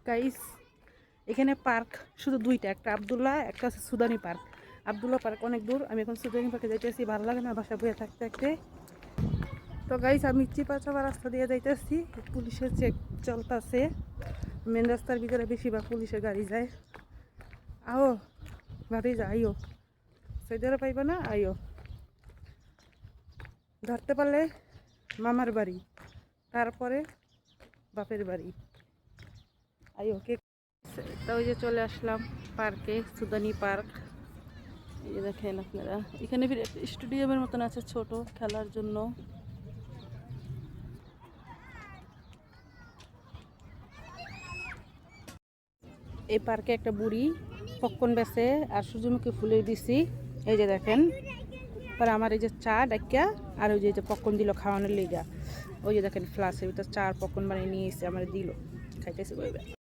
Guys এখানে park শুধু দুইটা, একটা আব্দুল্লাহ, একটা আছে সুদানি পার্ক। আব্দুল্লাহ পার্ক অনেক দূর, আমি এখন সুদানি পার্কে যাইতেছি। ভালো লাগে না বাসা বয়ে থাকতে থাকতে। তো গাইস আমি চিপা চাপা রাস্তা দিয়ে যাইতেছি, পুলিশের চেক চলতেছে। মেন রাস্তার ভিতরে বেশিরভাগ পুলিশের গাড়ি যায়। আও গাড়ি যায়, আইও সেদারে পাইবা না, আইও ধরতে পারলে মামার বাড়ি, তারপরে বাপের বাড়ি, আইও কে। তো ওই যে চলে আসলাম পার্কে, সুদানি পার্ক। এই যে দেখেন আপনারা, এখানে স্টেডিয়ামের মতন আছে ছোট খেলার জন্য। এই পার্কে একটা বুড়ি পপকর্ন বেচে আর সূর্যমুখী ফুলের বিচি। এই যে দেখেন, পরে আমার এই যে চা ডাক্কা আর ওই যে পপকর্ন দিল খাওয়ানোর লিগা। ওই যে দেখেন ফ্লাসের ভিতর চা আর পপকর্ন বানিয়ে নিয়ে এসে আমার দিল, খাইতেছে।